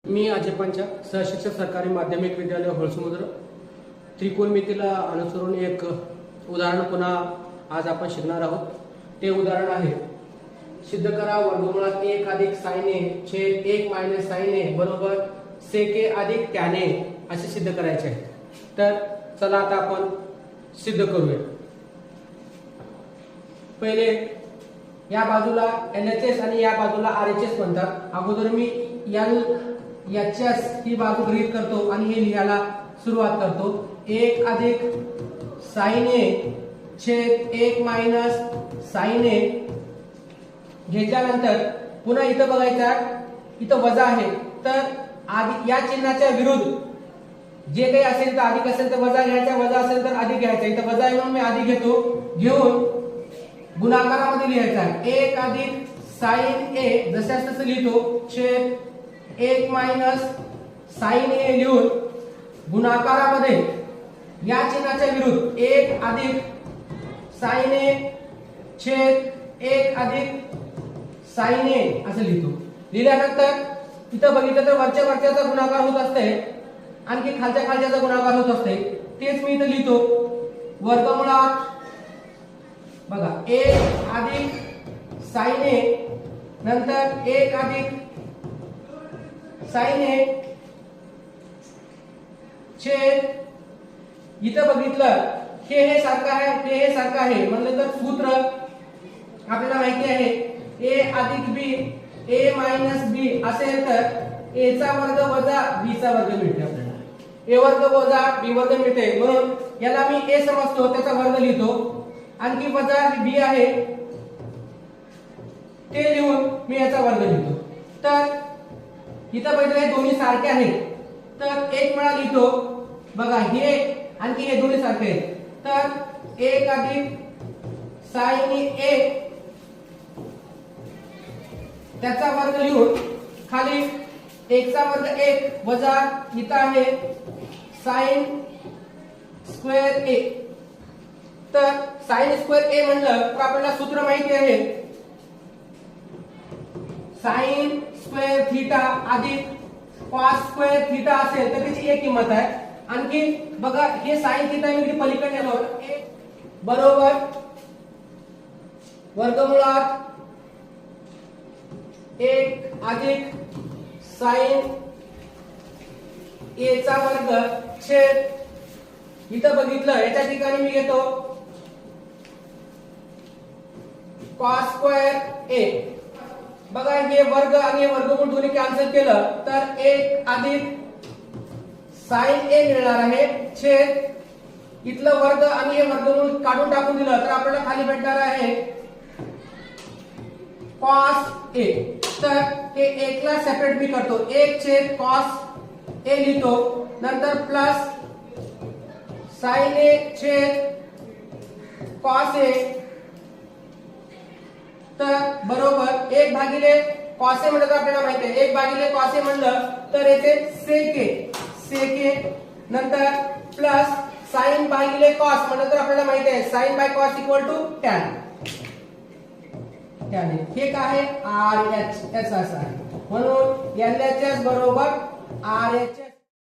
मी अजय पंचा, सहशिक्षक सरकारी माध्यमिक विद्यालय होळसमुद्र त्रिकोणमितीला अनुसरून एक उदाहरण पुन्हा आज आपण शिकणार आहोत। ते उदाहरण आहे सिद्ध करा वर्गमुळात 1 अधिक sin a छेद 1 मायनस sin a बरोबर sec a अधिक tan a असे सिद्ध करायचे आहे। तर चला आता आपण सिद्ध करूया। पहिले या बाजूला LHS आणि या बाजूला RHS म्हणतात। अगोदर मी LHS ही बाजू गृहीत करतो आणि हे लिहायला सुरुवात करतो। 1 अधिक sin a छेद 1 मायनस sin a घेतल्यानंतर पुन्हा इथं बघायचं, इथं वजा आहे तर आधी या चिन्हाच्या विरुद्ध जे काही असेल तर अधिक असेल तर वजा घ्यायचा, वजा असेल तर अधिक घ्यायचा। इथं वजा आहे म्हणून मी अधिक घेतो, घेऊन गुणाकारामध्ये लिहायचा आहे 1 अधिक sin a जशास तसं लिहितो छेद 1 मायनस sin a लिहून गुणाकारामध्ये या चिन्हाच्या विरुद्ध 1 अधिक sin a छेद 1 अधिक sin a असं लिहितो। लिहिल्यानंतर इथं बघितलं तर वरच्या वरच्याचा गुणाकार होत असते, आणखी खालच्या खालच्याचा गुणाकार होत असते। तेच मी इथं लिहितो वर्गमुळात बघा 1 अधिक sin a नंतर 1 अधिक sin a छेद इथं बघितलं हे सारखं आहे, हे सारखं आहे म्हणलं तर सूत्र आपल्याला माहिती आहे a अधिक b a मायनस b असेल तर a चा वर्ग वजा b चा वर्ग मिळते। आपल्याला a वर्ग वजा b वर्ग मिळते, म्हणून याला मी a समजतो, त्याचा वर्ग लिहितो। आणखी वजा b आहे ते लिहून मी याचा वर्ग लिहितो। तर इथं बघितलं हे दोन्ही सारखे आहेत तर एक वेळा लिहितो बघा, हे आणखी हे दोन्ही सारखे आहेत तर 1 अधिक sin a त्याचा वर्ग लिहून खाली 1 चा वर्ग 1 वजा इथं आहे sin स्क्वेअर a। तर sin स्क्वेअर a म्हणलं तर आपल्याला सूत्र माहिती आहे sin स्क्वेअर थीटा अधिक cos स्क्वेअर थीटा असेल तर त्याची एक किंमत आहे। आणखी बघा हे sin थीटा मी इकडे पलीकडे नेलो बरोबर वर्गमुळात 1 अधिक sin a चा वर्ग छेद इथं बघितलं याच्या ठिकाणी मी घेतो cos स्क्वेअर a। बघा हे वर्ग आणि हे वर्गमूळ दोन्ही कॅन्सल केलं तर 1 अधिक sin a मिळणार आहे छेद इथलं वर्ग आणि हे वर्गमूळ काढून टाकून दिलं तर आपल्याला खाली भेटणार आहे cos a। तर हे 1 ला सेपरेट मी करतो, 1 छेद cos a लिहितो, नंतर प्लस sin a छेद cos a तर बरोबर 1 भागिले cos a म्हणलं तर आपल्याला माहिती आहे 1 भागिले cos a म्हणलं तर येते sec a नंतर प्लस sin भागिले cos म्हणलं तर आपल्याला माहिती आहे sin by cos equal to tan। हे काय आहे RHS असं आहे, म्हणून LHS बरोबर RHS।